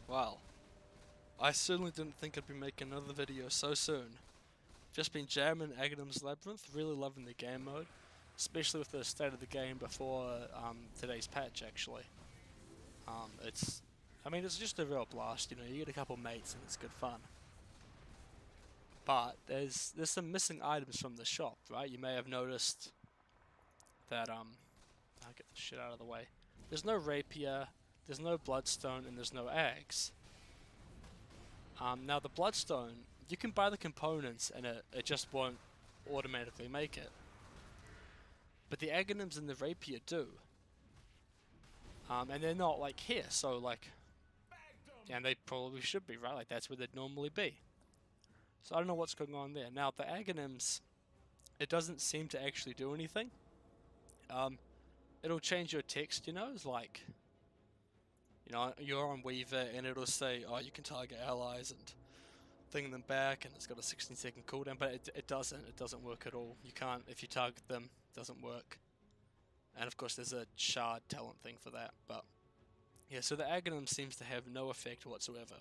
Well, I certainly didn't think I'd be making another video so soon. Just been jamming Aghanims Labyrinth, really loving the game mode, especially with the state of the game before today's patch actually. It's just a real blast, you get a couple mates and it's good fun. But there's some missing items from the shop, right? You may have noticed that I'll get the shit out of the way. There's no Rapier, there's no Bloodstone, and there's no Aghs. Now the Bloodstone, you can buy the components and it just won't automatically make it. But the Aghanims and the Rapier do. And they're not like here, so like, and they probably should be, right? Like that's where they'd normally be. So I don't know what's going on there. Now the Aghanims, it doesn't seem to actually do anything. It'll change your text, it's like, you're on Weaver and it'll say, oh, you can target allies and thing them back, and it's got a 16-second cooldown, but it doesn't work at all. You can't, if you target them, it doesn't work. And of course there's a shard talent thing for that, but yeah, so the Aghanim seems to have no effect whatsoever.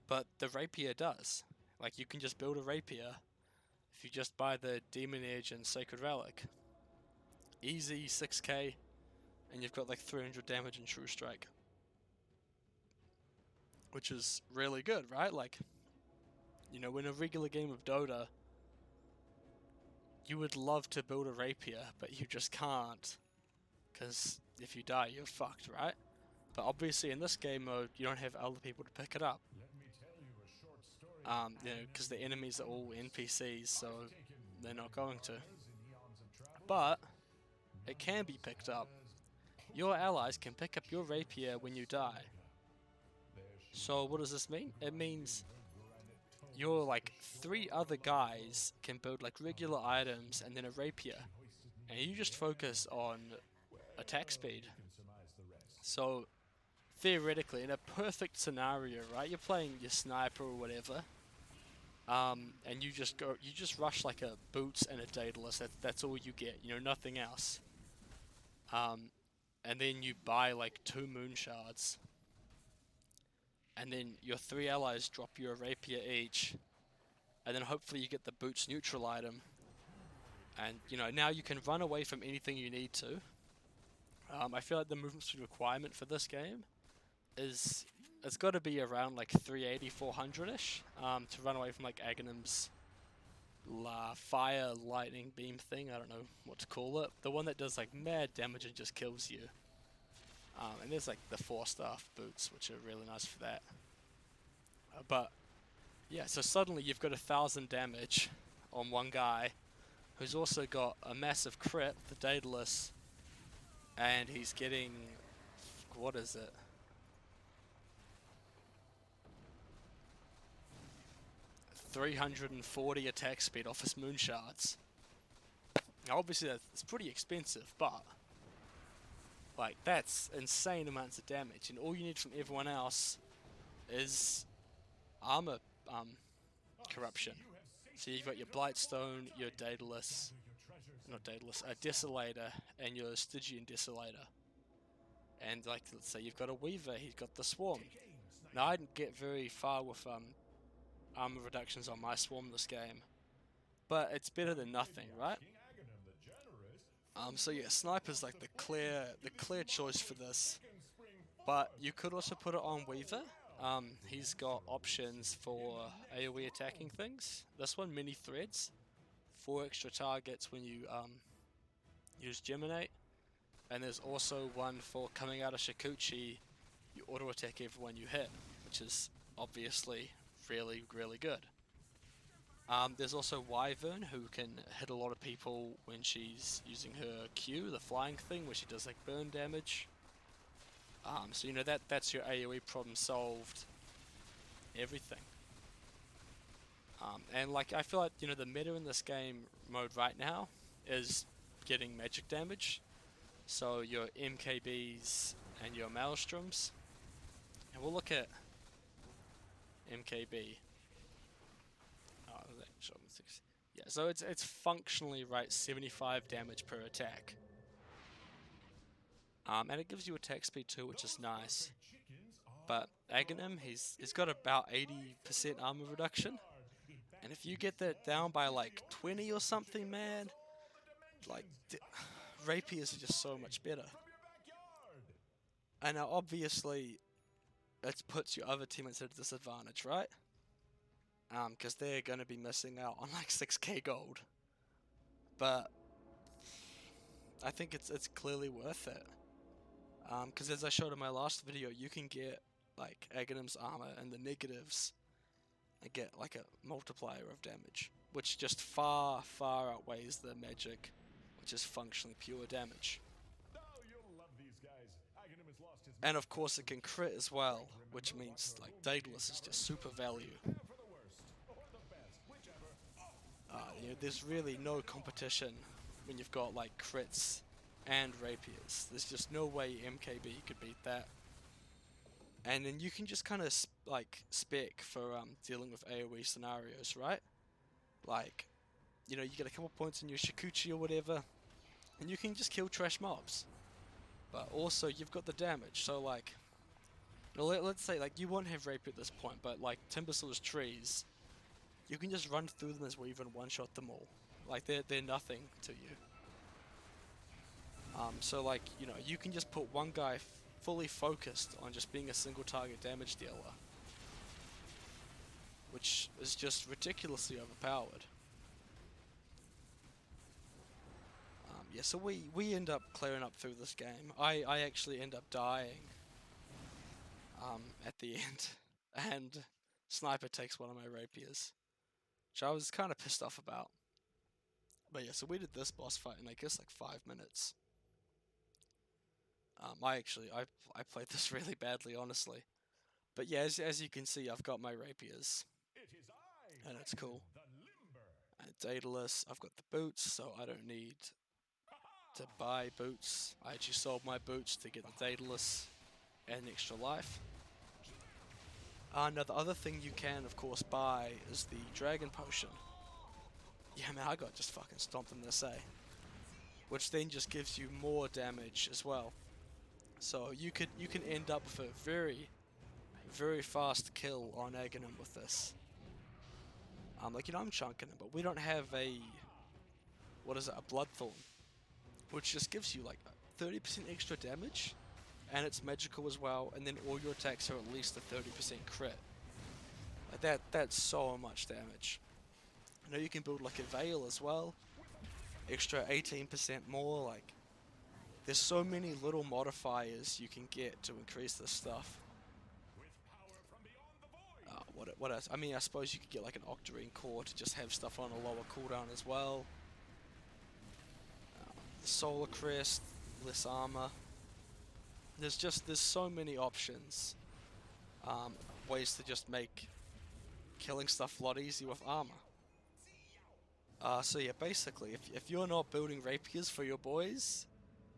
But the Rapier does. Like, you can just build a Rapier if you just buy the Demon Edge and Sacred Relic. Easy 6k, and you've got like 300 damage and True Strike. Which is really good, right? Like, in a regular game of Dota, you would love to build a Rapier, but you just can't. Because if you die, you're fucked, right? But obviously in this game mode, you don't have other people to pick it up. Because the enemies are all NPCs, so they're not going to. But it can be picked up. Your allies can pick up your Rapier when you die. So what does this mean? It means your like 3 other guys can build like regular items and then a Rapier, and you just focus on attack speed. So theoretically, in a perfect scenario, right, you're playing your sniper or whatever, and you just rush like a Boots and a Daedalus. That's all you get, nothing else. And then you buy like 2 Moon Shards, and then your 3 allies drop you a Rapier each, and then hopefully you get the Boots neutral item, and now you can run away from anything you need to. I feel like the movement speed requirement for this game is, it's got to be around like 380, 400-ish to run away from like Aghanim's fire lightning beam thing. I don't know what to call it. The one that does like mad damage and just kills you. And there's like the 4-star boots, which are really nice for that. But yeah, so suddenly you've got 1,000 damage on one guy, who's also got a massive crit, the Daedalus, and he's getting, what is it? $340 attack speed off his Moon Shards. Now obviously that's pretty expensive, but like, that's insane amounts of damage, and all you need from everyone else is armor corruption. So you've got your Blightstone, your Daedalus, not Daedalus, a Desolator, and your Stygian Desolator. And like, let's say you've got a Weaver, he's got the Swarm. Now I didn't get very far with armor reductions on my Swarm this game, but it's better than nothing, right? So yeah, Sniper's like the clear choice for this, but you could also put it on Weaver. He's got options for AoE attacking things. This one, mini threads, 4 extra targets when you use Geminate, and there's also one for coming out of Shikuchi, you auto attack everyone you hit, which is obviously really, really good. There's also Wyvern, who can hit a lot of people when she's using her Q, the flying thing, where she does like burn damage. So that's your AoE problem solved. Everything. And like, I feel like the meta in this game mode right now is getting magic damage. So your MKBs and your Maelstroms. And we'll look at MKB. Yeah, so it's functionally right 75 damage per attack. And it gives you attack speed too, which is nice. But Aghanim, he's got about 80% armor reduction, and if you get that down by like 20 or something, man, like Rapiers are just so much better. And now obviously it puts your other teammates at a disadvantage, right? Because they're going to be missing out on like 6k gold. But I think it's clearly worth it. Because as I showed in my last video, you can get like Aghanim's armor and the negatives and get like a multiplier of damage, which just far outweighs the magic, which is functionally pure damage. And of course it can crit as well, which means like Daedalus is just super value. You know, there's really no competition when you've got like crits and rapiers. There's just no way MKB could beat that. And then you can just kind of like spec for dealing with AoE scenarios, right? Like, you know, you get a couple points in your Shikuchi or whatever, and you can just kill trash mobs. But also you've got the damage, so like, well, let's say like you won't have rapier at this point, but like Timbersaur's trees, you can just run through them as weave and one-shot them all. Like they're nothing to you. So like, you know, you can just put one guy fully focused on just being a single target damage dealer, which is just ridiculously overpowered. Yeah, so we end up clearing up through this game. I actually end up dying at the end, and Sniper takes one of my rapiers, which I was kind of pissed off about. But yeah, so we did this boss fight in I guess like 5 minutes. I played this really badly, honestly. But yeah, as you can see, I've got my rapiers, and it's cool. And Daedalus, I've got the boots, so I don't need to buy boots. I actually sold my boots to get the Daedalus and extra life. Now the other thing you can, of course, buy is the Dragon Potion. Yeah, man, I got just fucking stomped in this, eh? Which then just gives you more damage as well. So you can end up with a very fast kill on Aghanim with this. Like, you know, I'm chunking it, but we don't have a, what is it, a Bloodthorn, which just gives you like 30% extra damage, and it's magical as well, and then all your attacks are at least a 30% crit. Like that's so much damage. I know you can build like a Veil as well, extra 18% more. Like, there's so many little modifiers you can get to increase this stuff. What else? I mean, I suppose you could get like an Octarine Core to just have stuff on a lower cooldown as well. The Solar Crest, less armor. There's so many options. Ways to just make killing stuff a lot easier with armor. So yeah, basically, if you're not building rapiers for your boys,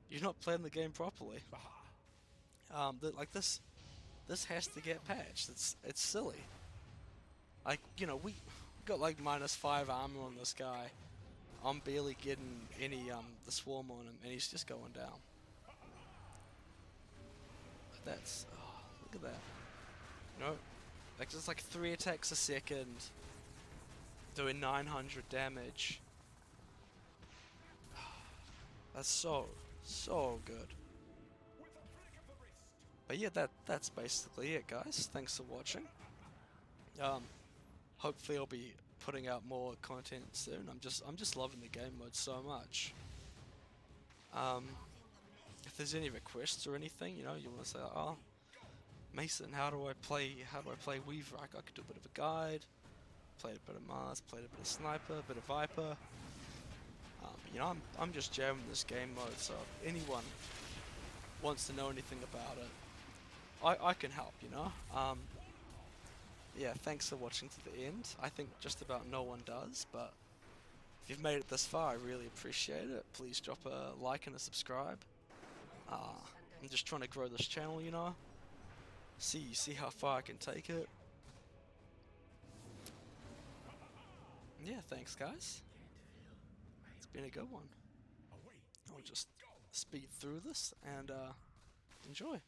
you're not playing the game properly. Like this has to get patched. It's silly. Like, you know, we got like -5 armor on this guy. I'm barely getting any the swarm on him, and he's just going down. That's, oh, look at that. You know, like just like 3 attacks a second, doing 900 damage. That's so good. But yeah, that's basically it, guys. Thanks for watching. Hopefully I'll be putting out more content soon. I'm just loving the game mode so much. If there's any requests or anything, you know, you want to say, oh, Mason, how do I play Weaver? I could do a bit of a guide. Played a bit of Mars, played a bit of Sniper, a bit of Viper. You know, I'm just jamming this game mode, so if anyone wants to know anything about it, I can help, you know. Yeah, thanks for watching to the end. I think just about no one does, but if you've made it this far, I really appreciate it. Please drop a like and a subscribe. I'm just trying to grow this channel, you know. See how far I can take it. Yeah, thanks guys. It's been a good one. I'll just speed through this and enjoy.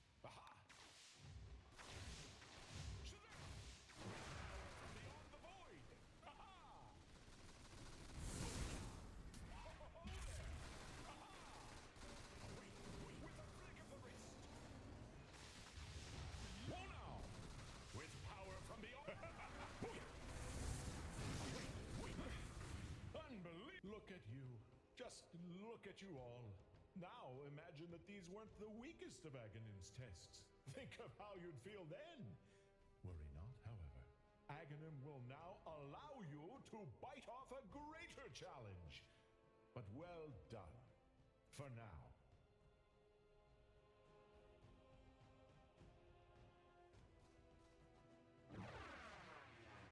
Look at you all. Now imagine that these weren't the weakest of Aghanim's tests. Think of how you'd feel then. Worry not, however. Aghanim will now allow you to bite off a greater challenge. But well done. For now.